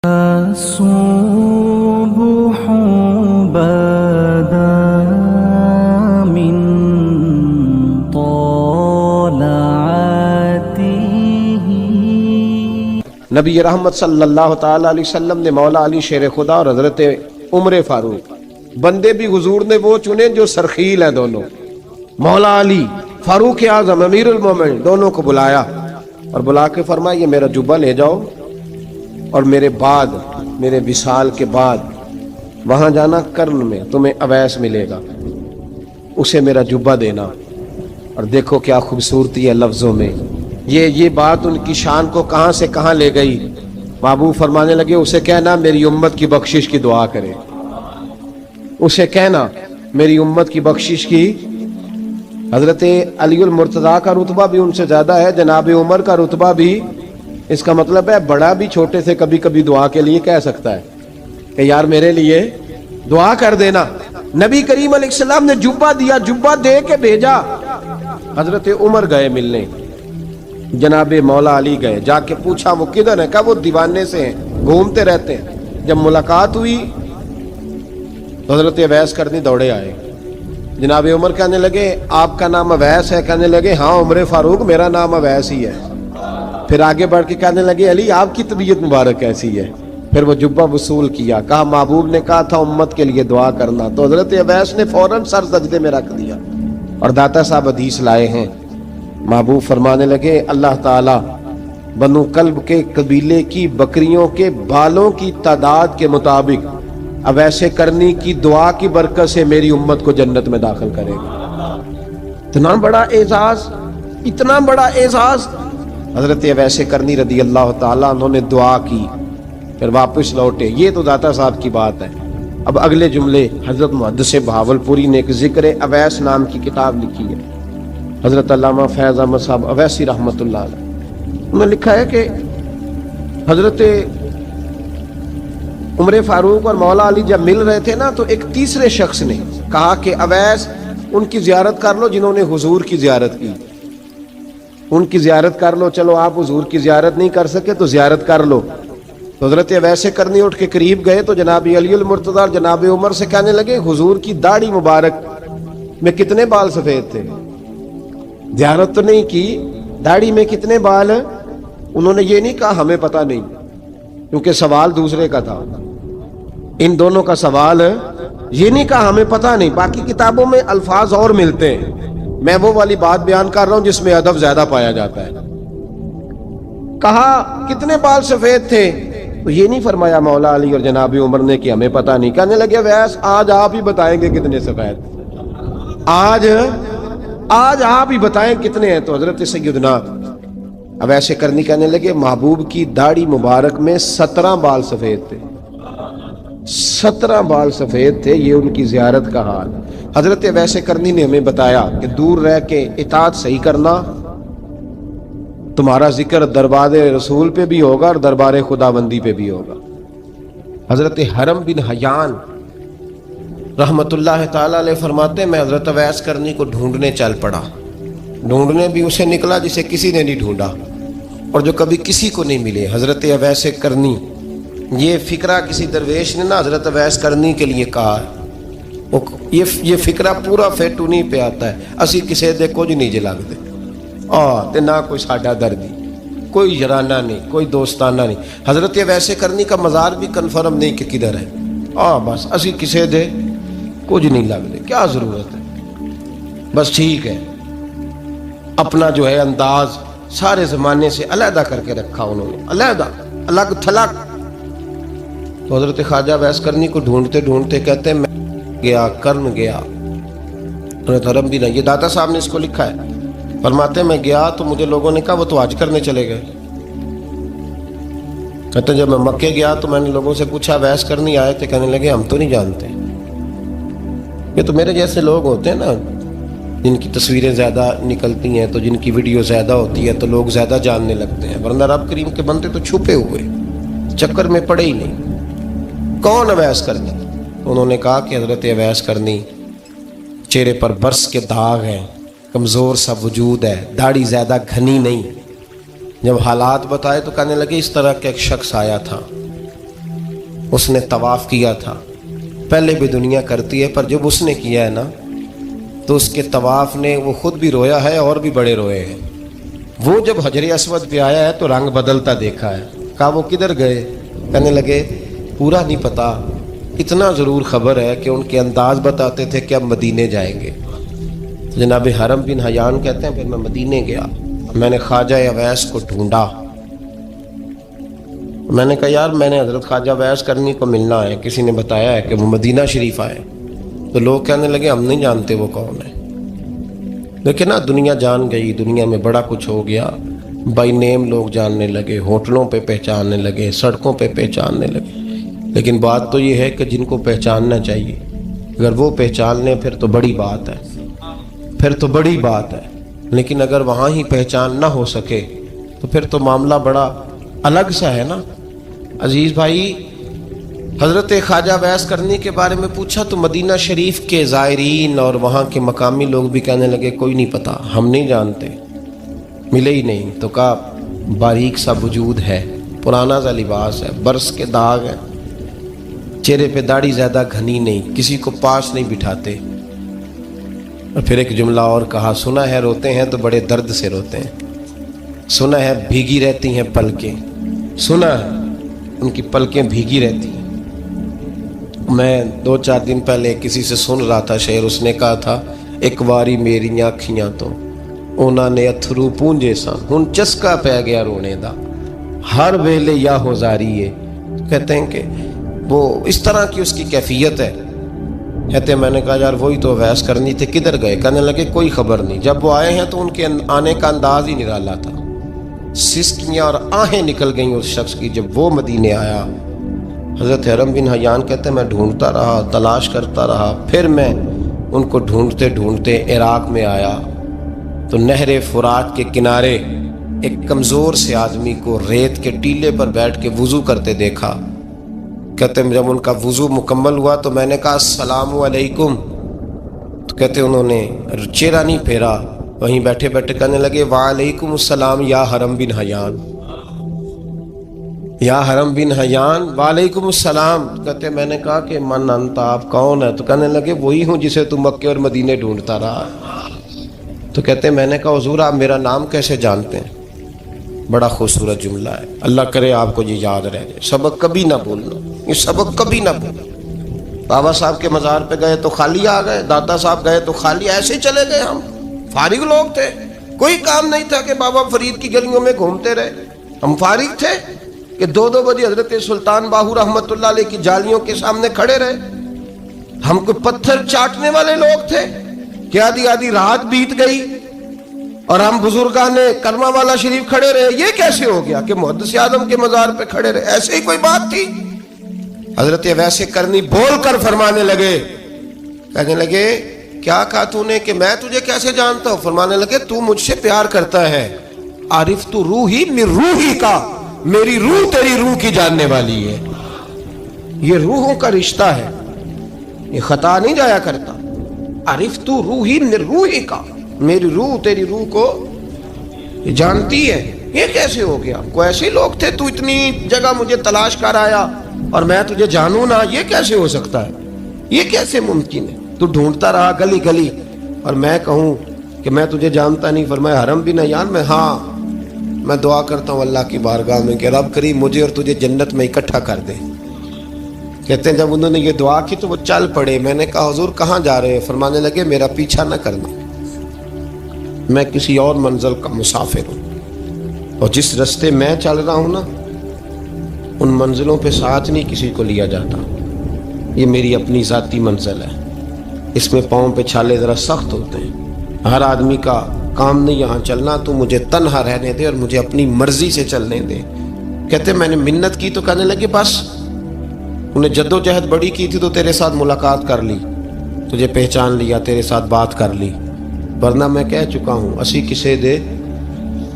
الصبح بدا من طلعته. نبی رحمت صلی اللہ تعالی علیہ وسلم نے مولا علی شیر خدا اور حضرت عمر فاروق بندے بھی حضور نے وہ چنے جو سرخیل ہیں دونوں. مولا علی فاروق اعظم امیر المومنین دونوں کو بلایا اور بلا کے فرمایا یہ میرا جبہ لے جاؤ اور میرے بعد میرے وصال کے بعد وہاں جانا کرن میں تمہیں اویس ملے گا، اسے میرا جبہ دینا. اور دیکھو کیا خوبصورتی ہے لفظوں میں. یہ بات ان کی شان کو کہاں سے کہاں لے گئی. محبوب فرمانے لگے اسے کہنا میری امت کی بخشش کی دعا کرے، اسے کہنا میری امت کی بخشش کی. حضرت علی المرتضیٰ کا رتبہ بھی ان سے زیادہ ہے، جناب عمر کا رتبہ بھی. اس کا مطلب ہے بڑا بھی چھوٹے سے کبھی کبھی دعا کے لیے کہہ سکتا ہے کہ یار میرے لیے دعا کر دینا. نبی کریم علیہ السلام نے جبہ دیا، جبہ دے کے بھیجا. حضرت عمر گئے ملنے، جناب مولا علی گئے، جا کے پوچھا وہ کدھر ہے، کہا وہ دیوانے سے ہیں، گھومتے رہتے ہیں. جب ملاقات ہوئی تو حضرت اویس کرنی دوڑے آئے. جناب عمر کہنے لگے آپ کا نام اویس ہے؟ کہنے لگے ہاں عمر فاروق میرا نام اویس ہی ہے. پھر آگے بڑھ کے کہنے لگے علی آپ کی طبیعت مبارک کیسی ہے؟ پھر وہ جبہ وصول کیا. کہا محبوب نے کہا تھا امت کے لیے دعا کرنا، تو حضرت اویس نے فوراً سر سجدے میں رکھ دیا. اور داتا صاحب حدیث لائے ہیں، محبوب فرمانے لگے اللہ تعالی بنو کلب کے قبیلے کی بکریوں کے بالوں کی تعداد کے مطابق اویس کرنی کی دعا کی برکت سے میری امت کو جنت میں داخل کرے گا. اتنا بڑا اعزاز، اتنا بڑا اعزاز. حضرت اویس کرنی رضی اللہ تعالیٰ انہوں نے دعا کی، پھر واپس لوٹے. یہ تو داتا صاحب کی بات ہے. اب اگلے جملے حضرت محدث بہاولپوری نے ایک ذکر اویس نام کی کتاب لکھی ہے، حضرت علامہ فیض احمد صاحب اویسی رحمۃ اللہ علیہ. انہوں نے لکھا ہے کہ حضرت عمر فاروق اور مولا علی جب مل رہے تھے نا، تو ایک تیسرے شخص نے کہا کہ اویس ان کی زیارت کر لو جنہوں نے حضور کی زیارت کی، ان کی زیارت کر لو. چلو آپ حضور کی زیارت نہیں کر سکے تو زیارت کر لو. تو حضرت اویس کرنی اٹھ کے قریب گئے تو جناب علی المرتضیٰ اور جناب عمر سے کہنے لگے حضور کی داڑھی مبارک میں کتنے بال سفید تھے؟ زیارت تو نہیں کی، داڑھی میں کتنے بال؟ انہوں نے یہ نہیں کہا ہمیں پتہ نہیں، کیونکہ سوال دوسرے کا تھا. ان دونوں کا سوال یہ نہیں کہا ہمیں پتہ نہیں. باقی کتابوں میں الفاظ اور ملتے ہیں، میں وہ والی بات بیان کر رہا ہوں جس میں ادب زیادہ پایا جاتا ہے. کہا کتنے بال سفید تھے؟ تو یہ نہیں فرمایا مولا علی اور جناب عمر نے کہ ہمیں پتہ نہیں. کہنے لگے ویس آج آپ ہی بتائیں گے کتنے سفید، آج آپ ہی بتائیں کتنے ہیں. تو حضرت سیدنا اویس کرنی کہنے لگے محبوب کی داڑھی مبارک میں 17 بال سفید تھے، 17 بال سفید تھے. یہ ان کی زیارت کا حال. حضرت اویس کرنی نے ہمیں بتایا کہ دور رہ کے اطاعت صحیح کرنا، تمہارا ذکر دربار رسول پہ بھی ہوگا اور دربار خداوندی پہ بھی ہوگا. حضرت حرم بن حیان رحمت اللہ تعالی علیہ فرماتے ہیں میں حضرت اویس کرنی کو ڈھونڈنے چل پڑا. ڈھونڈنے بھی اسے نکلا جسے کسی نے نہیں ڈھونڈا اور جو کبھی کسی کو نہیں ملے. حضرت اویس کرنی، یہ فکرہ کسی درویش نے نا حضرت اویس کرنی کے لیے کہا ہے. یہ فکرہ پورا فیٹونی پہ آتا ہے، اسی کسے دے کچھ نہیں جے لگتے تے نہ کوئی ساڈا دردی، کوئی یارانہ نہیں، کوئی دوستانہ نہیں. حضرت اویس کرنی کا مزار بھی کنفرم نہیں کہ کدھر ہے. بس اسی کسے دے کچھ نہیں لگتے، کیا ضرورت ہے. بس ٹھیک ہے، اپنا جو ہے انداز سارے زمانے سے علیحدہ کر کے رکھا انہوں نے، علیحدہ، الگ تھلگ. تو حضرت خواجہ اویس کرنی کو ڈھونڈتے ڈھونڈتے کہتے ہیں میں گیا، کرن گیا. حضرت حرم بھی نہیں، یہ داتا صاحب نے اس کو لکھا ہے. فرماتے ہیں میں گیا تو مجھے لوگوں نے کہا وہ تو حج کرنے چلے گئے. کہتے ہیں جب میں مکے گیا تو میں نے لوگوں سے پوچھا اویس کرنی آئے تھے؟ کہنے لگے ہم تو نہیں جانتے. یہ تو میرے جیسے لوگ ہوتے ہیں نا جن کی تصویریں زیادہ نکلتی ہیں تو جن کی ویڈیو زیادہ ہوتی ہے تو لوگ زیادہ جاننے لگتے ہیں، ورنہ رب کریم کے بندے تو چھپے ہوئے چکر میں پڑے ہی نہیں. کون اویس کرنی؟ انہوں نے کہا کہ حضرت اویس کرنی، چہرے پر برس کے داغ ہیں، کمزور سا وجود ہے، داڑھی زیادہ گھنی نہیں. جب حالات بتائے تو کہنے لگے اس طرح کا ایک شخص آیا تھا اس نے طواف کیا تھا، پہلے بھی دنیا کرتی ہے، پر جب اس نے کیا ہے نا تو اس کے طواف نے وہ خود بھی رویا ہے اور بھی بڑے روئے ہیں۔ وہ جب حجر اسود پہ آیا ہے تو رنگ بدلتا دیکھا ہے۔ کہا وہ کدھر گئے؟ کہنے لگے پورا نہیں پتا، اتنا ضرور خبر ہے کہ ان کے انداز بتاتے تھے کہ اب مدینے جائیں گے۔ جناب حرم بن حیان کہتے ہیں پھر میں مدینے گیا، میں نے خواجہ اویس کو ڈھونڈا، میں نے کہا یار میں نے حضرت خواجہ اویس کرنی کو ملنا ہے، کسی نے بتایا ہے کہ وہ مدینہ شریف آئے، تو لوگ کہنے لگے ہم نہیں جانتے وہ کون ہے۔ لیکن نا دنیا جان گئی، دنیا میں بڑا کچھ ہو گیا، بائی نیم لوگ جاننے لگے، ہوٹلوں پہ پہچاننے لگے، سڑکوں پہ پہچاننے لگے۔ لیکن بات تو یہ ہے کہ جن کو پہچاننا چاہیے اگر وہ پہچان لیں پھر تو بڑی بات ہے، پھر تو بڑی بات ہے۔ لیکن اگر وہاں ہی پہچان نہ ہو سکے تو پھر تو معاملہ بڑا الگ سا ہے نا۔ عزیز بھائی، حضرت خواجہ اویس کرنی کے بارے میں پوچھا تو مدینہ شریف کے زائرین اور وہاں کے مقامی لوگ بھی کہنے لگے کوئی نہیں پتا، ہم نہیں جانتے، ملے ہی نہیں۔ تو کہا باریک سا وجود ہے، پرانا سا لباس ہے، برس کے داغ ہیں، چہرے پہ داڑھی زیادہ گھنی نہیں، کسی کو پاس نہیں بٹھاتے۔ اور پھر ایک جملہ اور کہا، سنا ہے روتے ہیں تو بڑے درد سے روتے ہیں، سنا ہے بھیگی رہتی ہیں پلکیں، سنا ہے ان کی پلکیں بھیگی رہتی ہیں۔ میں 2-4 دن پہلے کسی سے سن رہا تھا شعر، اس نے کہا تھا ایک واری میری آنکھیاں تو انہوں نے اتھرو پونجے سن، ہن چسکا پہ گیا رونے دا، ہر ویلے یا ہوزاری ہے۔ کہتے ہیں کہ وہ اس طرح کی اس کی کیفیت ہے۔ کہتے ہیں میں نے کہا یار وہی تو اویس کرنی تھے، کدھر گئے؟ کہنے لگے کوئی خبر نہیں، جب وہ آئے ہیں تو ان کے آنے کا انداز ہی نرالا تھا، سسکیاں اور آہیں نکل گئیں اس شخص کی جب وہ مدینے آیا۔ حضرت حرم بن حیان کہتے ہیں میں ڈھونڈتا رہا، تلاش کرتا رہا، پھر میں ان کو ڈھونڈتے ڈھونڈتے عراق میں آیا تو نہر فرات کے کنارے ایک کمزور سے آدمی کو ریت کے ٹیلے پر بیٹھ کے وضو کرتے دیکھا۔ کہتے ہیں جب ان کا وضو مکمل ہوا تو میں نے کہا السلام علیکم، تو کہتے انہوں نے چہرہ نہیں پھیرا، وہیں بیٹھے بیٹھے کہنے لگے وعلیکم السلام یا حرم بن حیان، یا حرم بن حیان وعلیکم السلام۔ کہتے میں نے کہا کہ من انت، آپ کون ہے؟ تو کہنے لگے وہی ہوں جسے تم مکے اور مدینے ڈھونڈتا رہا۔ تو کہتے میں نے کہا حضور آپ میرا نام کیسے جانتے ہیں؟ بڑا خوبصورت جملہ ہے، اللہ کرے آپ کو یہ یاد رہ جائے، سبق کبھی نہ بھولنا، یہ سبق کبھی نہ بھولنا۔ بابا صاحب کے مزار پہ گئے تو خالی آ گئے، دادا صاحب گئے تو خالی، ایسے ہی چلے گئے۔ ہم فارغ لوگ تھے، کوئی کام نہیں تھا کہ بابا فرید کی گلیوں میں گھومتے رہے، ہم فارغ تھے کہ 2 بجے حضرت سلطان باہو رحمت اللہ علیہ کی جالیوں کے سامنے کھڑے رہے۔ ہم کوئی پتھر چاٹنے والے لوگ تھے کہ آدھی رات بیت گئی اور ہم بزرگان کرما والا شریف کھڑے رہے؟ یہ کیسے ہو گیا کہ محدث اعظم کے مزار پہ کھڑے رہے؟ ایسے ہی کوئی بات تھی؟ حضرت اویس کرنی بول کر فرمانے لگے، کہنے لگے کیا کہا تو نے کہ میں تجھے کیسے جانتا ہوں؟ فرمانے لگے تو مجھ سے پیار کرتا ہے، عارف تو روحی من روحی کا، میری روح تیری روح کی جاننے والی ہے۔ یہ روحوں کا رشتہ ہے، یہ خطا نہیں جایا کرتا۔ عارف تو روحی من روحی کا، میری روح تیری روح کو جانتی ہے۔ یہ کیسے ہو گیا؟ کوئی ایسے لوگ تھے تو اتنی جگہ مجھے تلاش کر آیا اور میں تجھے جانوں نہ؟ یہ کیسے ہو سکتا ہے؟ یہ کیسے ممکن ہے؟ تو ڈھونڈتا رہا گلی گلی اور میں کہوں کہ میں تجھے جانتا نہیں؟ فرمایا حرم بن حیان میں، ہاں میں دعا کرتا ہوں اللہ کی بارگاہ میں کہ رب کریم مجھے اور تجھے جنت میں اکٹھا کر دے۔ کہتے ہیں جب انہوں نے یہ دعا کی تو وہ چل پڑے۔ میں نے کہا حضور کہاں جا رہے ہیں؟ فرمانے لگے میرا پیچھا نہ کرنا، میں کسی اور منزل کا مسافر ہوں، اور جس رستے میں چل رہا ہوں نا ان منزلوں پہ ساتھ نہیں کسی کو لیا جاتا، یہ میری اپنی ذاتی منزل ہے، اس میں پاؤں پہ چھالے ذرا سخت ہوتے ہیں، ہر آدمی کا کام نہیں یہاں چلنا، تو مجھے تنہا رہنے دے اور مجھے اپنی مرضی سے چلنے دے۔ کہتے میں نے منت کی تو کہنے لگے بس انہیں جد و جہد بڑی کی تھی تو تیرے ساتھ ملاقات کر لی، تجھے پہچان لیا، تیرے ساتھ بات کر لی، ورنہ میں کہہ چکا ہوں اسی کسے دے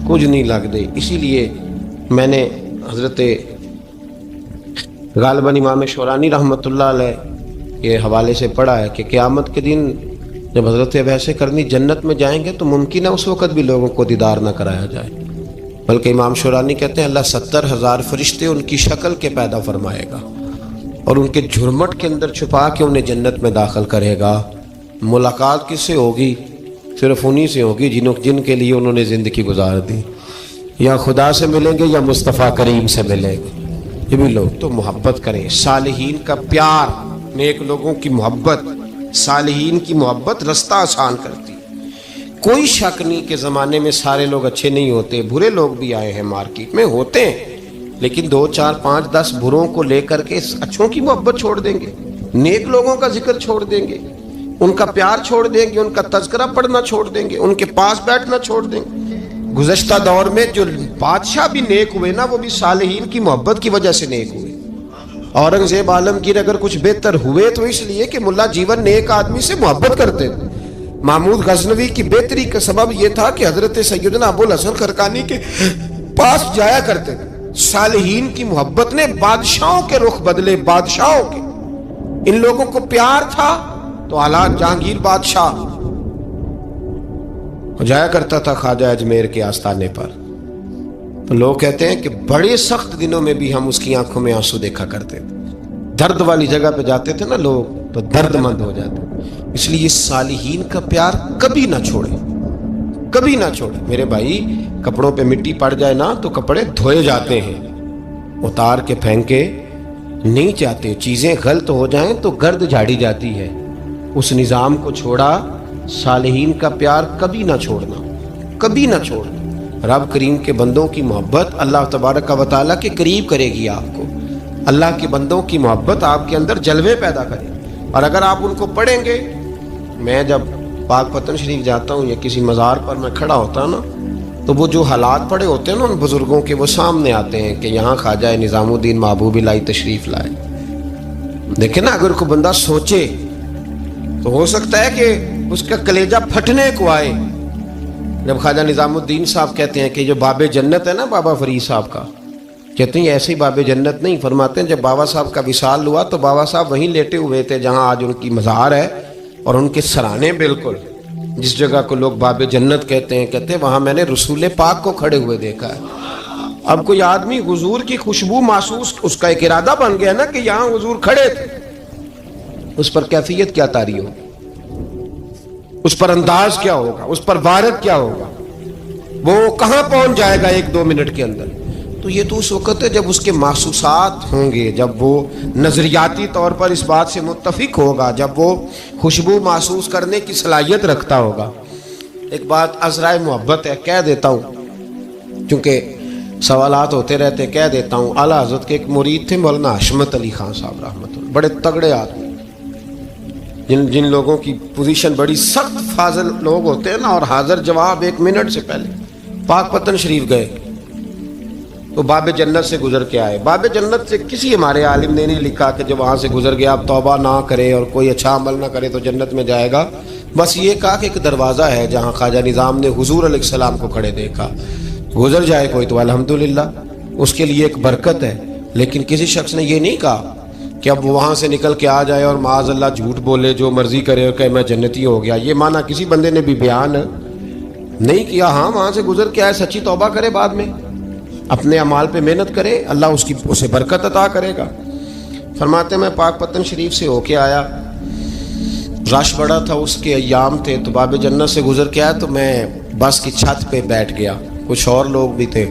کچھ نہیں لگ دے۔ اسی لیے میں نے حضرت غالباً امام شورانی رحمۃ اللہ علیہ کے حوالے سے پڑھا ہے کہ قیامت کے دن جب حضرت اویس کرنی جنت میں جائیں گے تو ممکن ہے اس وقت بھی لوگوں کو دیدار نہ کرایا جائے، بلکہ امام شورانی کہتے ہیں اللہ 70,000 فرشتے ان کی شکل کے پیدا فرمائے گا اور ان کے جھرمٹ کے اندر چھپا کے انہیں جنت میں داخل کرے گا۔ ملاقات کس سے ہوگی؟ صرف انہی سے ہوگی جن کے لیے انہوں نے زندگی گزار دی۔ یا خدا سے ملیں گے یا مصطفیٰ کریم سے ملیں گے۔ یہ بھی لوگ تو محبت کریں، صالحین کا پیار، نیک لوگوں کی محبت، صالحین کی محبت رستہ آسان کرتی۔ کوئی شک نہیں کہ زمانے میں سارے لوگ اچھے نہیں ہوتے، برے لوگ بھی آئے ہیں مارکیٹ میں، ہوتے ہیں، لیکن 2 4 5 10 بروں کو لے کر کے اچھوں کی محبت چھوڑ دیں گے، نیک لوگوں کا ذکر چھوڑ دیں گے، ان کا پیار چھوڑ دیں گے، ان کا تذکرہ پڑھنا چھوڑ دیں گے، ان کے پاس بیٹھنا چھوڑ دیں گے۔ گزشتہ دور میں جو بادشاہ بھی نیک ہوئے نا، وہ بھی صالحین کی محبت کی وجہ سے نیک ہوئے۔ اورنگزیب عالمگیر اگر کچھ بہتر ہوئے تو اس لیے کہ ملا جیون نیک آدمی سے محبت کرتے تھے۔ محمود غزنوی کی بہتری کا سبب یہ تھا کہ حضرت سیدنا ابو الحسن خرقانی کے پاس جایا کرتے تھے۔ صالحین کی محبت نے بادشاہوں کے رخ بدلے، بادشاہوں کے۔ ان لوگوں کو پیار تھا تو اعلیٰ جہانگیر بادشاہ جایا کرتا تھا خواجہ اجمیر کے آستانے پر، تو لوگ کہتے ہیں کہ بڑے سخت دنوں میں بھی ہم اس کی آنکھوں میں آنسو دیکھا کرتے تھے۔ درد والی جگہ پہ جاتے تھے نا لوگ تو درد مند ہو جاتے۔ اس لیے صالحین کا پیار کبھی نہ چھوڑے، کبھی نہ چھوڑے۔ میرے بھائی، کپڑوں پہ مٹی پڑ جائے نا تو کپڑے دھوئے جاتے ہیں، اتار کے پھینکے نہیں چاہتے۔ چیزیں غلط ہو جائیں تو گرد جھاڑی جاتی ہے۔ اس نظام کو چھوڑا، صالحین کا پیار کبھی نہ چھوڑنا، کبھی نہ چھوڑنا۔ رب کریم کے بندوں کی محبت اللہ تبارک و تعالیٰ کے قریب کرے گی آپ کو۔ اللہ کے بندوں کی محبت آپ کے اندر جلوے پیدا کرے، اور اگر آپ ان کو پڑھیں گے۔ میں جب پاک پتن شریف جاتا ہوں یا کسی مزار پر میں کھڑا ہوتا ہوں نا، تو وہ جو حالات پڑے ہوتے ہیں نا ان بزرگوں کے، وہ سامنے آتے ہیں کہ یہاں خواجہ نظام الدین محبوب الہی تشریف لائے۔ دیکھیں نا، اگر کوئی بندہ سوچے تو ہو سکتا ہے کہ اس کا کلیجہ پھٹنے کو آئے جب خواجہ نظام الدین صاحب کہتے ہیں کہ جو باب جنت ہے نا بابا فرید صاحب کا، کہتے ہیں ایسی باب جنت نہیں، فرماتے ہیں جب بابا صاحب کا وصال ہوا تو بابا صاحب وہیں لیٹے ہوئے تھے جہاں آج ان کی مزار ہے، اور ان کے سرانے بالکل جس جگہ کو لوگ باب جنت کہتے ہیں وہاں میں نے رسول پاک کو کھڑے ہوئے دیکھا ہے۔ اب کوئی آدمی حضور کی خوشبو محسوس، اس کا ایک ارادہ بن گیا نا کہ یہاں حضور کھڑے تھے، اس پر کیفیت کیا طاری ہوگی، اس پر انداز کیا ہوگا، اس پر وارد کیا ہوگا، وہ کہاں پہنچ جائے گا 1-2 منٹ کے اندر۔ تو یہ تو اس وقت ہے جب اس کے محسوسات ہوں گے، جب وہ نظریاتی طور پر اس بات سے متفق ہوگا، جب وہ خوشبو محسوس کرنے کی صلاحیت رکھتا ہوگا۔ ایک بات عذرائے محبت ہے، کہہ دیتا ہوں چونکہ سوالات ہوتے رہتے، کہہ دیتا ہوں۔ اعلیٰ حضرت کے ایک مرید تھے مولانا حشمت علی خان صاحب رحمۃ اللہ، بڑے تگڑے آدمی، جن لوگوں کی پوزیشن بڑی سخت فاضل لوگ ہوتے ہیں نا، اور حاضر جواب 1 منٹ سے پہلے۔ پاک پتن شریف گئے تو باب جنت سے گزر کے آئے۔ باب جنت سے کسی ہمارے عالم نے نہیں لکھا کہ جب وہاں سے گزر گیا اب توبہ نہ کرے اور کوئی اچھا عمل نہ کرے تو جنت میں جائے گا، بس یہ کہا کہ ایک دروازہ ہے جہاں خواجہ نظام نے حضور علیہ السلام کو کھڑے دیکھا، گزر جائے کوئی تو الحمدللہ اس کے لیے ایک برکت ہے۔ لیکن کسی شخص نے یہ نہیں کہا کہ اب وہاں سے نکل کے آ جائے اور معاذ اللہ جھوٹ بولے، جو مرضی کرے اور کہے میں جنتی ہو گیا۔ یہ معنی کسی بندے نے بھی بیان نہیں کیا۔ ہاں، وہاں سے گزر کے آئے، سچی توبہ کرے، بعد میں اپنے اعمال پہ محنت کرے، اللہ اسے برکت عطا کرے گا۔ فرماتے میں پاک پتن شریف سے ہو کے آیا، رش بڑا تھا، اس کے ایام تھے، تو باب جنت سے گزر کے آیا تو میں بس کی چھت پہ بیٹھ گیا۔ کچھ اور لوگ بھی تھے،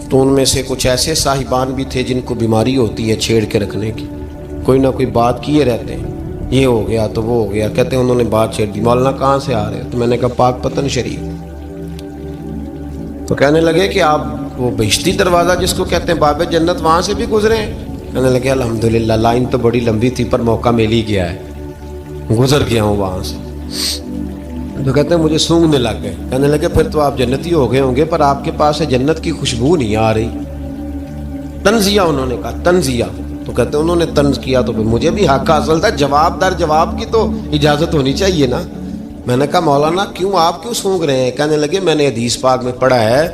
تو ان میں سے کچھ ایسے صاحبان بھی تھے جن کو بیماری ہوتی ہے چھیڑ کے رکھنے کی، کوئی نہ کوئی بات کیے رہتے ہیں، یہ ہو گیا تو وہ ہو گیا، کہتے ہیں انہوں نے بات چھیڑ دی، مولانا کہاں سے آ رہے؟ تو میں نے کہا پاک پتن شریف۔ تو کہنے لگے کہ آپ وہ بہشتی دروازہ جس کو کہتے ہیں باب جنت، وہاں سے بھی گزرے ہیں؟ کہنے لگے الحمدللہ، لائن تو بڑی لمبی تھی پر موقع مل ہی گیا ہے، گزر گیا ہوں وہاں سے۔ تو کہتے ہیں مجھے سونگنے لگ گئے۔ کہنے لگے پھر تو آپ جنتی ہو گئے ہوں گے، پر آپ کے پاس سے جنت کی خوشبو نہیں آ رہی۔ تنزیہ، انہوں نے کہا تنزیہ۔ تو کہتے ہیں انہوں نے طنز کیا تو مجھے بھی حق حاصل تھا، جواب در جواب کی تو اجازت ہونی چاہیے نا۔ میں نے کہا مولانا آپ کیوں سونگ رہے ہیں؟ کہنے لگے میں نے حدیث پاک میں پڑھا ہے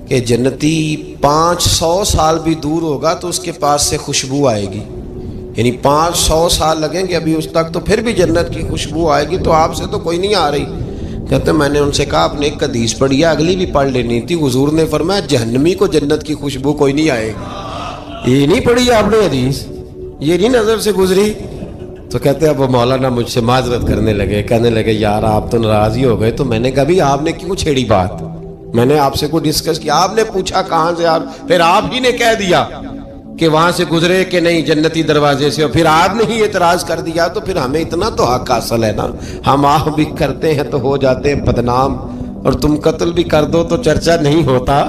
کہ جنتی 500 سال بھی دور ہوگا تو اس کے پاس سے خوشبو آئے گی، یعنی 500 سال لگیں گے ابھی اس تک تو پھر بھی جنت کی خوشبو آئے گی، تو آپ سے تو کوئی نہیں آ رہی۔ کہتے میں نے ان سے کہا آپ نے ایک حدیث پڑھی ہے، اگلی بھی پڑھ لینی تھی۔ حضور نے فرمایا جہنمی کو جنت کی خوشبو کوئی نہیں آئے گی۔ یہ نہیں پڑھی آپ نے حدیث؟ یہ نہیں نظر سے گزری. تو کہتے ہیں اب وہ مولانا مجھ سے معذرت کرنے لگے, کہنے لگے یار آپ تو ناراض ہی ہو گئے. تو میں نے کہا بھی آپ نے کیوں چھیڑی بات؟ میں نے آپ سے کوئی ڈسکس کیا؟ آپ نے پوچھا کہاں سے, یار پھر آپ ہی نے کہہ دیا کہ وہاں سے گزرے کہ نہیں جنتی دروازے سے, اور پھر آپ نے ہی اعتراض کر دیا. تو پھر ہمیں اتنا تو حق حاصل ہے نا, ہم آہ بھی کرتے ہیں تو ہو جاتے ہیں بدنام, اور تم قتل بھی کر دو تو چرچا نہیں ہوتا.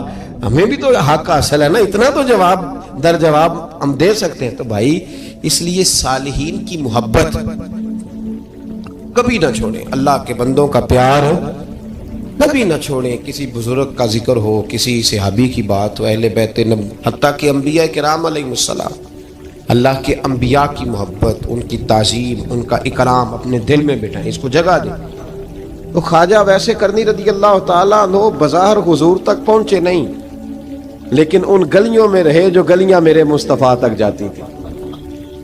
ہمیں بھی تو حق حاصل ہے نا, اتنا تو جواب در جواب ہم دے سکتے ہیں. تو بھائی اس لیے صالحین کی محبت کبھی نہ چھوڑیں, اللہ کے بندوں کا پیار کبھی نہ چھوڑیں. کسی بزرگ کا ذکر ہو, کسی صحابی کی بات ہو, اہل بیت نبی, حتیٰ کہ انبیاء کرام علیہ السلام, اللہ کے انبیاء کی محبت, ان کی تعظیم, ان کا اکرام اپنے دل میں بٹھائیں, اس کو جگہ دیں. تو خواجہ ویسے کرنی رضی اللہ تعالیٰ عنہ بظاہر حضور تک پہنچے نہیں, لیکن ان گلیوں میں رہے جو گلیاں میرے مصطفیٰ تک جاتی تھی,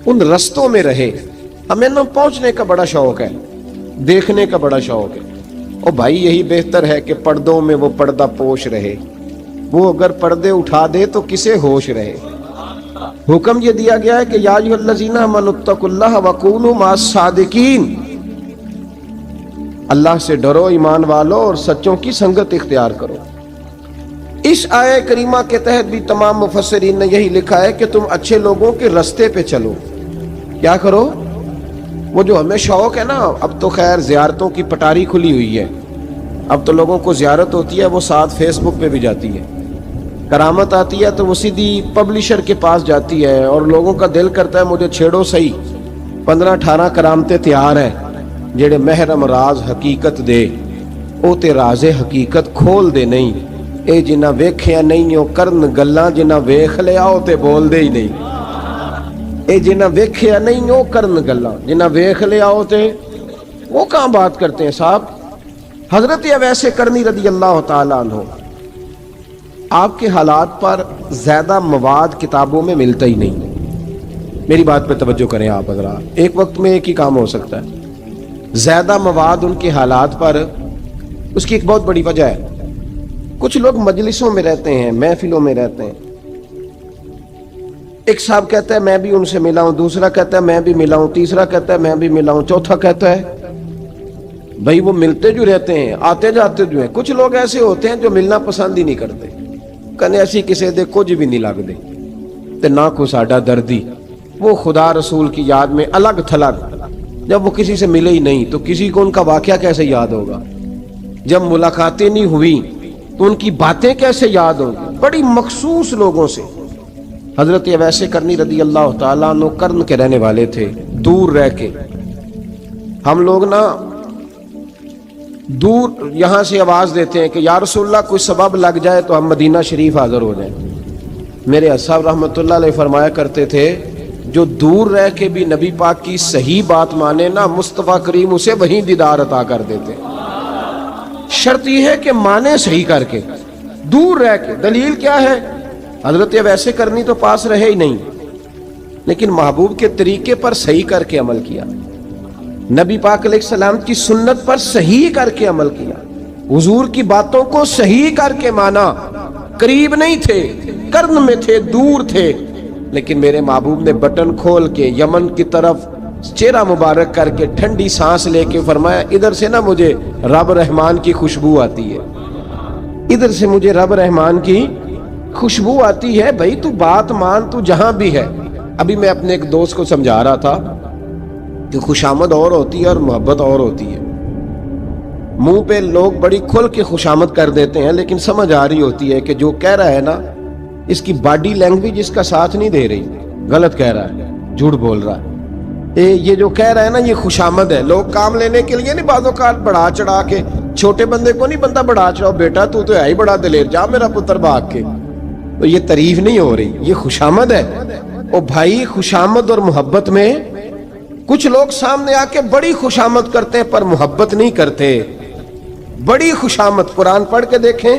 ان رستوں میں رہے. ہمیں نہ پہنچنے کا بڑا شوق ہے, دیکھنے کا بڑا شوق ہے. اور بھائی یہی بہتر ہے کہ پردوں میں وہ پردہ پوش رہے, وہ اگر پردے اٹھا دے تو کسے ہوش رہے. حکم یہ دیا گیا ہے کہ یا ایھا الذین آمنوا اتقوا اللہ وکونوا مع الصادقین, اللہ سے ڈرو ایمان والو اور سچوں کی سنگت اختیار کرو. اس آیہ کریمہ کے تحت بھی تمام مفسرین نے یہی لکھا ہے کہ تم اچھے لوگوں کے رستے پہ چلو. کیا کرو؟ وہ جو ہمیں شوق ہے نا, اب تو خیر زیارتوں کی پٹاری کھلی ہوئی ہے, اب تو لوگوں کو زیارت ہوتی ہے وہ ساتھ فیس بک پہ بھی جاتی ہے. کرامت آتی ہے تو وہ سیدھی پبلشر کے پاس جاتی ہے, اور لوگوں کا دل کرتا ہے مجھے چھیڑو صحیح. 15-18 کرامتیں تیار ہیں, جڑے محرم راز حقیقت دے او تے راز حقیقت کھول دے نہیں. اے جنہ ویکھیا نہیں او کرن گلاں, جنہ ویکھ لیا او تے بول دے ہی نہیں. اے جنہ ویکھیا نہیں او کرن گلاں, جنہ ویکھ لیا او تے وہ کہاں بات کرتے ہیں صاحب. حضرت اویس کرنی رضی اللہ تعالیٰ عنہ, آپ کے حالات پر زیادہ مواد کتابوں میں ملتا ہی نہیں. میری بات پہ توجہ کریں آپ حضرات, ایک وقت میں ایک ہی کام ہو سکتا ہے. زیادہ مواد ان کے حالات پر, اس کی ایک بہت بڑی وجہ ہے. کچھ لوگ مجلسوں میں رہتے ہیں, محفلوں میں رہتے ہیں, ایک صاحب کہتا ہے میں بھی ان سے ملا ہوں, دوسرا کہتا ہے میں بھی ملا ہوں, تیسرا کہتا ہے میں بھی ملا ہوں, چوتھا کہتا ہے بھائی وہ ملتے جو رہتے ہیں, آتے جاتے جو ہیں. کچھ لوگ ایسے ہوتے ہیں جو ملنا پسند ہی نہیں کرتے, کہنے ایسی کسی دے کچھ بھی نہیں لگ دے تے نہ کو ساڈا دردی. وہ خدا رسول کی یاد میں الگ تھلگ, جب وہ کسی سے ملے ہی نہیں تو کسی کو ان کا واقعہ کیسے یاد ہوگا؟ جب ملاقاتیں نہیں ہوئی تو ان کی باتیں کیسے یاد ہوں گی؟ بڑی مخصوص لوگوں سے. حضرت اویس کرنی رضی اللہ تعالیٰ عنہ کرن کے رہنے والے تھے, دور رہ کے. ہم لوگ نا دور یہاں سے آواز دیتے ہیں کہ یا رسول اللہ کوئی سبب لگ جائے تو ہم مدینہ شریف حاضر ہو جائیں. میرے صاحب رحمۃ اللہ علیہ فرمایا کرتے تھے جو دور رہ کے بھی نبی پاک کی صحیح بات مانے نا, مصطفیٰ کریم اسے وہیں دیدار عطا کر دیتے. شرط یہ ہے کہ مانے صحیح کر کے, دور رہ کے. دلیل کیا ہے؟ حضرت اویس کرنی تو پاس رہے ہی نہیں, لیکن محبوب کے طریقے پر صحیح کر کے عمل کیا, نبی پاک علیہ السلام کی سنت پر صحیح کر کے عمل کیا, حضور کی باتوں کو صحیح کر کے مانا. قریب نہیں تھے, کرن میں تھے, دور تھے, لیکن میرے محبوب نے بٹن کھول کے یمن کی طرف چہرہ مبارک کر کے ٹھنڈی سانس لے کے فرمایا ادھر سے نا مجھے رب رحمان کی خوشبو آتی ہے, ادھر سے مجھے رب رحمان کی خوشبو آتی ہے. بھائی تو بات مان, تو جہاں بھی ہے. ابھی میں اپنے ایک دوست کو سمجھا رہا تھا کہ خوشامد اور ہوتی ہے اور محبت اور ہوتی ہے. منہ پہ لوگ بڑی کھل کے خوشامد کر دیتے ہیں, لیکن سمجھ آ رہی ہوتی ہے کہ جو کہہ رہا ہے نا اس کی باڈی لینگویج اس کا ساتھ نہیں دے رہی, غلط کہہ رہا ہے, جھوٹ بول رہا ہے. یہ جو کہہ رہا ہے نا یہ خوشامد ہے. لوگ کام لینے کے لیے نہیں بعض اوقات بڑھا چڑھا کے, چھوٹے بندے کو نہیں بندہ بڑھا چڑھاؤ, بیٹا تو ہے ہی بڑا دلیر, جا میرا پتر بھاگ کے. تو یہ تعریف نہیں ہو رہی, یہ خوشامد ہے. او بھائی خوشامد اور محبت میں کچھ لوگ سامنے آ کے بڑی خوشامد کرتے ہیں پر محبت نہیں کرتے. بڑی خوشامد قرآن پڑھ کے دیکھیں,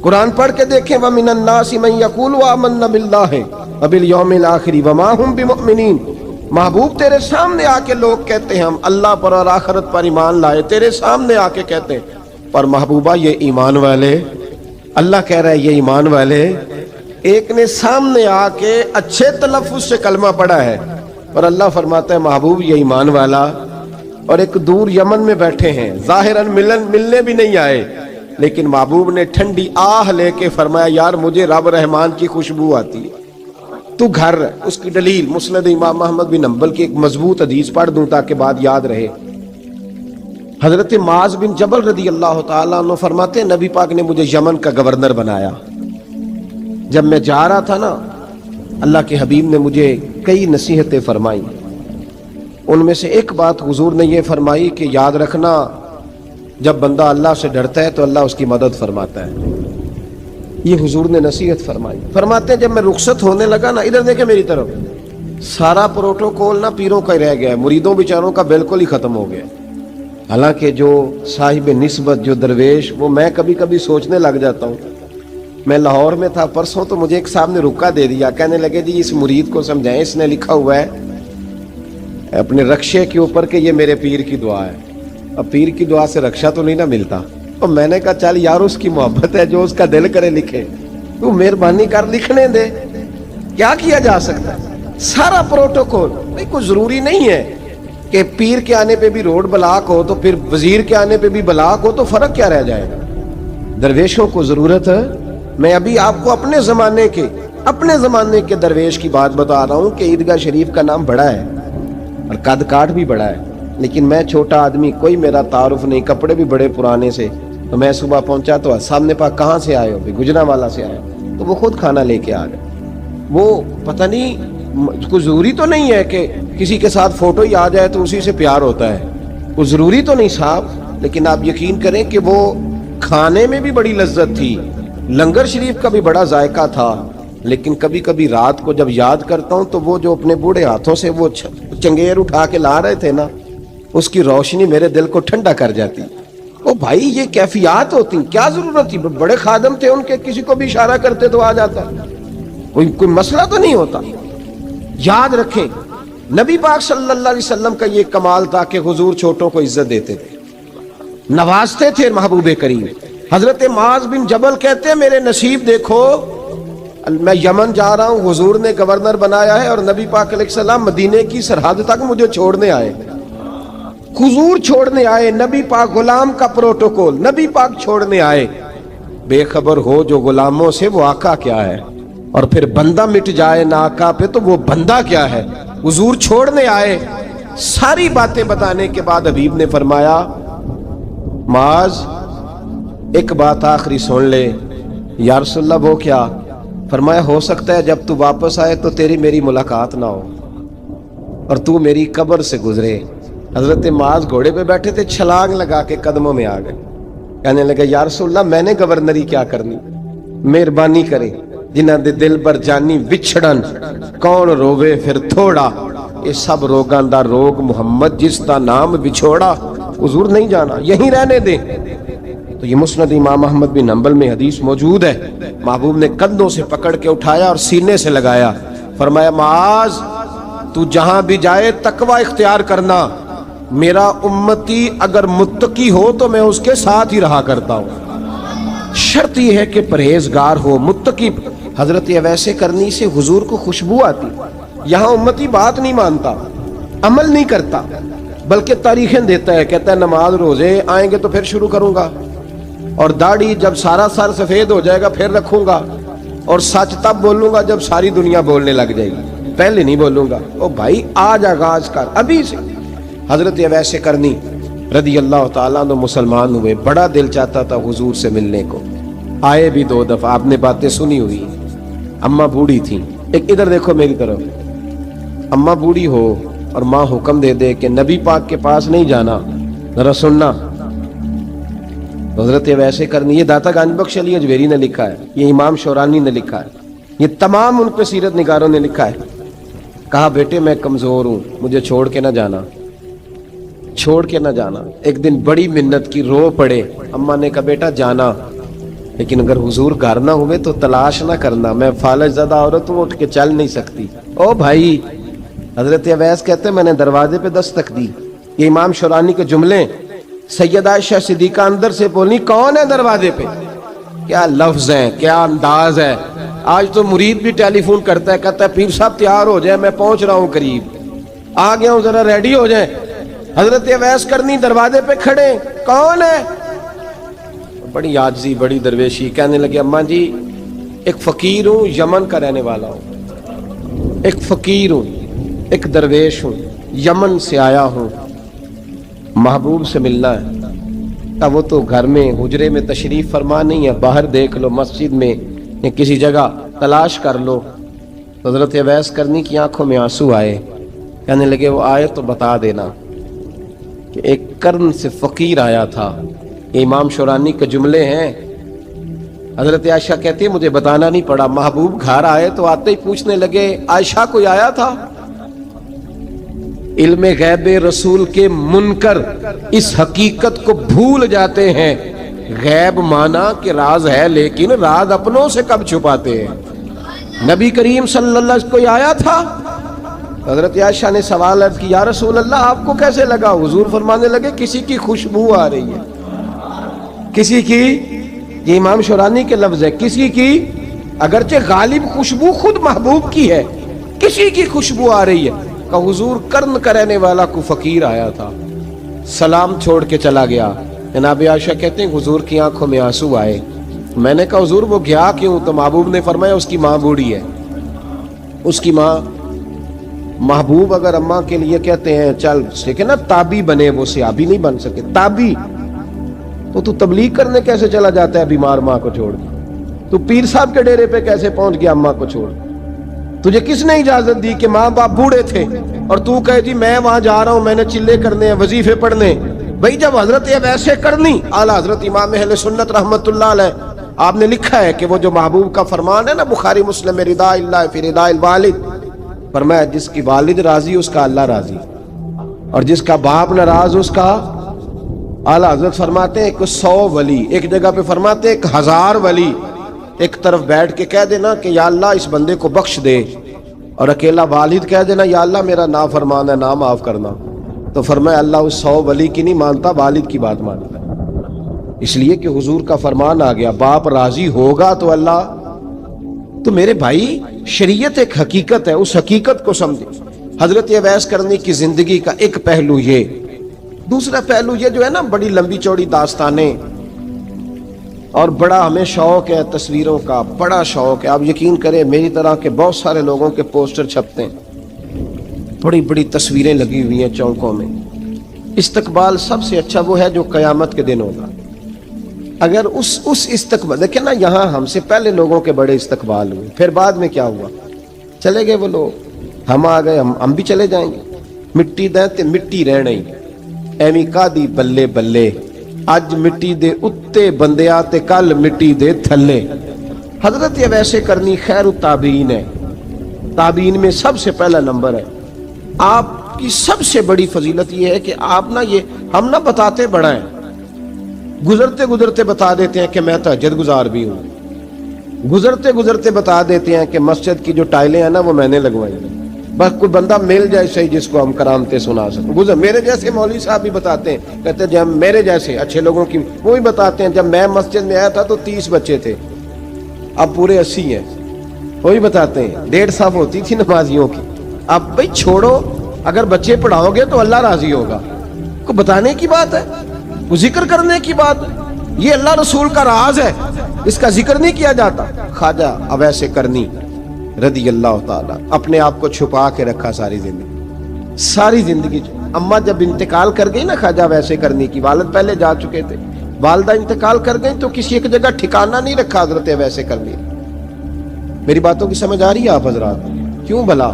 قرآن پڑھ کے دیکھیں وَمِنَ النَّاسِ مَن يَقُولُ آمَنَّا بِاللَّهِ وَبِالْيَوْمِ الْآخِرِ وَمَا هُمْ بِمُؤْمِنِينَ. محبوب تیرے سامنے آ کے لوگ کہتے ہیں ہم اللہ پر اور آخرت پر ایمان لائے, تیرے سامنے آ کے کہتے ہیں, پر محبوبہ یہ ایمان والے, اللہ کہہ رہا ہے یہ ایمان والے ایک نے سامنے آ کے اچھے تلفظ سے کلمہ پڑھا ہے، اور اللہ فرماتا ہے محبوب یہ ایمان والا، اور ایک دور یمن میں بیٹھے ہیں، ظاہراً ملنے بھی نہیں آئے، لیکن محبوب نے ٹھنڈی آہ لے کے فرمایا یار مجھے رب رحمان کی خوشبو آتی ہے، تو گھر۔ اس کی دلیل مسند امام احمد بن حنبل کی ایک مضبوط حدیث پڑھ دوں تاکہ بات یاد رہے۔ حضرت معاذ بن جبل رضی اللہ تعالیٰ عنہ فرماتے ہیں نبی پاک نے مجھے یمن کا گورنر بنایا۔ جب میں جا رہا تھا نا، اللہ کے حبیب نے مجھے کئی نصیحتیں فرمائیں، ان میں سے ایک بات حضور نے یہ فرمائی کہ یاد رکھنا جب بندہ اللہ سے ڈرتا ہے تو اللہ اس کی مدد فرماتا ہے۔ یہ حضور نے نصیحت فرمائی۔ فرماتے ہیں جب میں رخصت ہونے لگا نا، ادھر دیکھیں میری طرف، سارا پروٹوکول نا پیروں کا ہی رہ گیا ہے، مریدوں بیچاروں کا بالکل ہی ختم ہو گیا۔ حالانکہ جو صاحب نسبت، جو درویش، وہ میں کبھی کبھی سوچنے لگ جاتا ہوں۔ میں لاہور میں تھا پرسوں، تو مجھے ایک صاحب نے رکا دے دیا، کہنے لگے جی اس مرید کو سمجھائیں، اس نے لکھا ہوا ہے اپنے رکشے کے اوپر کہ یہ میرے پیر کی دعا ہے۔ اب پیر کی دعا سے رکشہ تو نہیں نہ ملتا، اور میں نے کہا چل یار اس کی محبت ہے، جو اس کا دل کرے لکھے، تو مہربانی کر لکھنے دے، کیا کیا جا سکتا ہے۔ سارا پروٹوکول بھائی کوئی ضروری نہیں ہے کہ پیر کے آنے پہ بھی روڈ بلاک ہو تو پھر وزیر کے آنے پہ بھی بلاک ہو، تو فرق کیا رہ جائے گا۔ درویشوں کو ضرورت ہے۔ میں ابھی آپ کو اپنے زمانے کے درویش کی بات بتا رہا ہوں کہ عیدگاہ شریف کا نام بڑا ہے اور قد کاٹ بھی بڑا ہے، لیکن میں چھوٹا آدمی، کوئی میرا تعارف نہیں، کپڑے بھی بڑے پرانے سے، تو میں صبح پہنچا تو سامنے پاک کہاں سے آئے ہو؟ گجرانوالہ سے آئے ہو، تو وہ خود کھانا لے کے آ گئے۔ وہ پتہ نہیں، کوئی ضروری تو نہیں ہے کہ کسی کے ساتھ فوٹو ہی آ جائے تو اسی سے پیار ہوتا ہے، کوئی ضروری تو نہیں صاحب، لیکن آپ یقین کریں کہ وہ کھانے میں بھی بڑی لذت تھی، لنگر شریف کا بھی بڑا ذائقہ تھا، لیکن کبھی کبھی رات کو جب یاد کرتا ہوں تو وہ جو اپنے بوڑھے ہاتھوں سے وہ چنگیر اٹھا کے لا رہے تھے نا، اس کی روشنی میرے دل کو ٹھنڈا کر جاتی۔ او بھائی یہ کیفیات ہوتی، کیا ضرورت تھی؟ بڑے خادم تھے ان کے، کسی کو بھی اشارہ کرتے تو آ جاتا، کوئی مسئلہ تو نہیں ہوتا۔ یاد رکھیں نبی پاک صلی اللہ علیہ وسلم کا یہ کمال تھا کہ حضور چھوٹوں کو عزت دیتے تھے، نوازتے تھے محبوب کریم۔ حضرت معاذ بن جبل کہتے ہیں میرے نصیب دیکھو، میں یمن جا رہا ہوں، حضور نے گورنر بنایا ہے، اور نبی پاک علیہ السلام مدینے کی سرحد تک مجھے چھوڑنے آئے، حضور چھوڑنے آئے، نبی پاک غلام کا پروٹوکول، نبی پاک چھوڑنے آئے۔ بے خبر ہو جو غلاموں سے وہ آقا کیا ہے، اور پھر بندہ مٹ جائے نہ آقا پہ تو وہ بندہ کیا ہے۔ حضور چھوڑنے آئے، ساری باتیں بتانے کے بعد حبیب نے فرمایا معاذ ایک بات آخری سن لے۔ یا رسول اللہ وہ کیا؟ فرمایا ہو سکتا ہے جب تو واپس آئے تو تیری میری ملاقات نہ ہو اور تو میری قبر سے گزرے۔ حضرت معاذ گھوڑے پہ بیٹھے تھے، چھلانگ لگا کے قدموں میں آ گئے، کہنے لگے یا رسول اللہ میں نے گورنری کیا کرنی، مہربانی کرے، جنہ دے دل بر جانی وچھڑن کون روے پھر تھوڑا، یہ سب روگاں دا روگ محمد جس دا نام بچھوڑا۔ حضور نہیں جانا، یہیں رہنے دیں۔ تو یہ مسند امام احمد بن حنبل میں حدیث موجود ہے، محبوب نے کندھوں سے پکڑ کے اٹھایا اور سینے سے لگایا، فرمایا معاذ تو جہاں بھی جائے تقوی اختیار کرنا، میرا امتی اگر متقی ہو تو میں اس کے ساتھ ہی رہا کرتا ہوں، شرط یہ ہے کہ پرہیزگار ہو، متقی۔ حضرت اویس کرنی سے حضور کو خوشبو آتی، یہاں امتی بات نہیں مانتا، عمل نہیں کرتا، بلکہ تاریخیں دیتا ہے، کہتا ہے نماز روزے آئیں گے تو پھر شروع کروں گا، اور داڑھی جب سارا سر سفید ہو جائے گا پھر رکھوں گا، اور سچ تب بولوں گا جب ساری دنیا بولنے لگ جائے گی، پہلے نہیں بولوں گا۔ او بھائی آج آغاز کر ابھی سے۔ حضرت اویس کرنی رضی اللہ تعالیٰ عنہ مسلمان ہوئے، بڑا دل چاہتا تھا حضور سے ملنے کو، آئے بھی 2 دفعہ، آپ نے باتیں سنی ہوئی، اماں بوڑھی تھیں۔ ایک ادھر دیکھو میری طرف، اماں بوڑھی ہو اور ماں حکم دے دے کہ نبی پاک کے پاس نہیں جانا، ذرا سننا۔ حضرت اویس کرنی، یہ داتا گنج بخش علی اجویری نے لکھا ہے، یہ امام شورانی نے لکھا ہے، یہ تمام ان پہ سیرت نگاروں نے لکھا ہے۔ کہا بیٹے میں کمزور ہوں، مجھے چھوڑ کے نہ جانا، چھوڑ کے نہ جانا۔ ایک دن بڑی منت کی، رو پڑے، اماں نے کہا بیٹا جانا، لیکن اگر حضور گھر نہ ہوئے تو تلاش نہ کرنا، میں فالج زدہ عورت ہوں، اٹھ کے چل نہیں سکتی۔ او بھائی، حضرت اویس کہتے ہیں میں نے دروازے پہ دستک دی، یہ امام شورانی کے جملے، سیدہ عائشہ صدیقہ اندر سے بولنی کون ہے دروازے پہ؟ کیا لفظ ہیں، کیا انداز ہے، آج تو مرید بھی ٹیلی فون کرتا ہے, کہتا ہے پیر صاحب تیار ہو جائے, میں پہنچ رہا ہوں قریب, آ گیا ہوں, ذرا ریڈی ہو جائیں. حضرت اویس کرنی دروازے پہ کھڑے, کون ہے؟ بڑی عاجزی, بڑی درویشی, کہنے لگے اماں جی ایک فقیر ہوں, یمن کا رہنے والا ہوں, ایک فقیر ہوں, ایک درویش ہوں, یمن سے آیا ہوں, محبوب سے ملنا ہے. اب وہ تو گھر میں حجرے میں تشریف فرما نہیں ہے, باہر دیکھ لو, مسجد میں یا کسی جگہ تلاش کر لو. حضرت اویس کرنی کی آنکھوں میں آنسو آئے, کہنے لگے وہ آئے تو بتا دینا کہ ایک کرن سے فقیر آیا تھا. یہ امام شورانی کے جملے ہیں. حضرت عائشہ کہتی ہے مجھے بتانا نہیں پڑا, محبوب گھر آئے تو آتے ہی پوچھنے لگے عائشہ کوئی آیا تھا؟ علم غیب رسول کے منکر اس حقیقت کو بھول جاتے ہیں. غیب مانا کہ راز ہے, لیکن راز اپنوں سے کب چھپاتے ہیں. نبی کریم صلی اللہ علیہ وسلم کوئی آیا تھا؟ حضرت عائشہ نے سوال عرض کی یا رسول اللہ آپ کو کیسے لگا؟ حضور فرمانے لگے کسی کی خوشبو آ رہی ہے. کسی کی, یہ امام شورانی کے لفظ ہے, کسی کی, اگرچہ غالب خوشبو خود محبوب کی ہے, کسی کی خوشبو آ رہی ہے. کہ حضور کرن کا رہنے والا کو فقیر آیا تھا, سلام چھوڑ کے چلا گیا. جناب عائشہ کہتے ہیں حضور کی آنکھوں میں آنسو آئے. میں نے کہا حضور وہ گیا کیوں؟ تو محبوب نے فرمایا اس کی ماں بوڑھی ہے, اس کی ماں. محبوب اگر اماں کے لیے کہتے ہیں چل ٹھیک ہے نا تابی بنے, وہ صحابی نہیں بن سکے, تابی, تو تبلیغ کرنے کیسے چلا جاتا ہے بیمار ماں کو چھوڑ کے؟ تو پیر صاحب کے ڈیرے پہ کیسے پہنچ گیا اماں کو چھوڑ؟ تجھے کس نے اجازت دی کہ ماں باپ بوڑھے تھے اور تو کہے جی میں وہاں جا رہا ہوں, میں نے چلے کرنے ہیں, وظیفے پڑھنے؟ بھئی جب حضرت ویسے کرنی اعلیٰ حضرت امام اہل سنت رحمت اللہ علیہ آپ نے لکھا ہے کہ وہ جو محبوب کا فرمان ہے نا بخاری مسلم میں, رضا اللہ فی رضا الوالد, فرمایا جس کی والد راضی اس کا اللہ راضی, اور جس کا باپ ناراض اس کا. اعلیٰ حضرت فرماتے ہیں ایک 100 ولی, ایک جگہ پہ فرماتے ہیں 1000 ولی ایک طرف بیٹھ کے کہہ دینا کہ یا اللہ اس بندے کو بخش دے, اور اکیلا والد کہہ دینا یا اللہ میرا نافرمان ہے نا معاف کرنا. تو فرمایا اللہ اس 100 ولی کی نہیں مانتا, والد کی بات مانتا. اس لیے کہ حضور کا فرمان آ گیا باپ راضی ہوگا تو اللہ. تو میرے بھائی شریعت ایک حقیقت ہے, اس حقیقت کو سمجھے. حضرت اویس کرنی کی زندگی کا ایک پہلو یہ, دوسرا پہلو یہ جو ہے نا بڑی لمبی چوڑی داستانیں, اور بڑا ہمیں شوق ہے تصویروں کا, بڑا شوق ہے. آپ یقین کریں میری طرح کے بہت سارے لوگوں کے پوسٹر چھپتے ہیں, بڑی بڑی تصویریں لگی ہوئی ہیں چوکوں میں. استقبال سب سے اچھا وہ ہے جو قیامت کے دن ہوگا. اگر اس استقبال دیکھیں نا, یہاں ہم سے پہلے لوگوں کے بڑے استقبال ہوئے, پھر بعد میں کیا ہوا, چلے گئے وہ لوگ, ہم آ گئے, ہم بھی چلے جائیں گے. مٹی دیں تے مٹی رہنا ہی, ایویں کا دی بلے بلے, اج مٹی دے اتے بندیا تے کل مٹی دے تھلے. حضرت ویسے کرنی خیر التابعین ہے, تابعین میں سب سے پہلا نمبر ہے. آپ کی سب سے بڑی فضیلت یہ ہے کہ آپ نا یہ ہم نہ بتاتے بڑا ہیں, گزرتے گزرتے بتا دیتے ہیں کہ میں تہجد گزار بھی ہوں, گزرتے گزرتے بتا دیتے ہیں کہ مسجد کی جو ٹائلیں ہیں نا وہ میں نے لگوائی ہیں. بس کوئی بندہ مل جائے صحیح جس کو ہم کرامتیں سنا سکیں. میرے جیسے مولوی صاحب بھی بتاتے ہیں, کہتے ہیں جب میرے جیسے اچھے لوگوں کی وہ بھی بتاتے ہیں جب میں مسجد میں آیا تھا تو 30 بچے تھے, اب پورے 80 ہیں. وہی بتاتے ہیں 1.5 صف ہوتی تھی نمازیوں کی. اب بھائی چھوڑو, اگر بچے پڑھاؤ گے تو اللہ راضی ہوگا. کو بتانے کی بات ہے, وہ ذکر کرنے کی بات ہے. یہ اللہ رسول کا راز ہے, اس کا ذکر نہیں کیا جاتا. خواجہ اویس کرنی رضی اللہ تعالیٰ اپنے آپ کو چھپا کے رکھا ساری زندگی. اماں جب انتقال کر گئی نا خواجہ اویس کرنی کی, والد پہلے جا چکے تھے, والدہ انتقال کر گئی تو کسی ایک جگہ ٹھکانہ نہیں رکھا حضرت اویس کرنی. میری باتوں کی سمجھ آ رہی ہے آپ حضرات؟ کیوں بھلا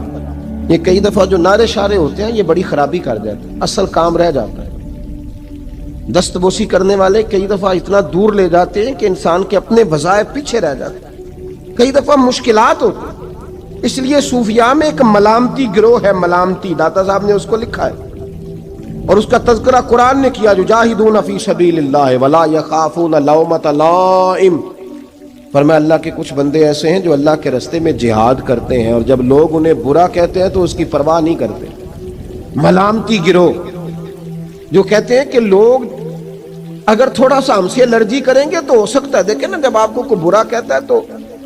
یہ کئی دفعہ جو نعرے شارے ہوتے ہیں یہ بڑی خرابی کر جاتے ہیں, اصل کام رہ جاتا ہے. دست بوسی کرنے والے کئی دفعہ اتنا دور لے جاتے ہیں کہ انسان کے اپنے وظائف پیچھے رہ جاتے ہیں, کئی دفعہ مشکلات ہوتی ہیں. اس لیے صوفیاء میں ایک ملامتی گروہ ہے, ملامتی, داتا صاحب نے اس کو لکھا ہے اور اس کا تذکرہ قرآن نے کیا, یجاہدون فی سبیل اللہ ولا یخافون لومۃ لائم. فرمایا اللہ کے کچھ بندے ایسے ہیں جو اللہ کے راستے میں جہاد کرتے ہیں اور جب لوگ انہیں برا کہتے ہیں تو اس کی پرواہ نہیں کرتے. ملامتی گروہ جو کہتے ہیں کہ لوگ اگر تھوڑا سا ہم سے الرجی کریں گے تو ہو سکتا ہے, دیکھیں نا جب آپ کو کوئی برا کہتا ہے تو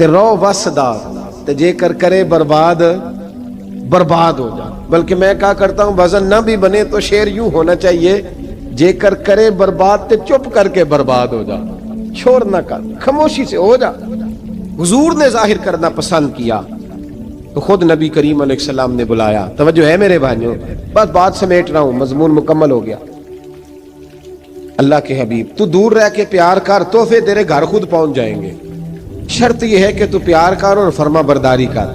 تے رو وسدا تے جے کر کرے برباد برباد ہو جا. بلکہ میں کہا کرتا ہوں وزن نہ بھی بنے تو شعر یوں ہونا چاہیے جے کر کرے برباد تے چپ کر کے برباد ہو جا. شور نہ کر, خاموشی سے ہو جا. حضور نے ظاہر کرنا پسند کیا تو خود نبی کریم علیہ السلام نے بلایا. توجہ ہے میرے بھائیوں, بس بات سمیٹ رہا ہوں, مضمون مکمل ہو گیا. اللہ کے حبیب تو دور رہ کے پیار کر, تحفے تیرے گھر خود پہنچ جائیں گے. شرط یہ ہے کہ تو پیار کر اور فرما برداری کر.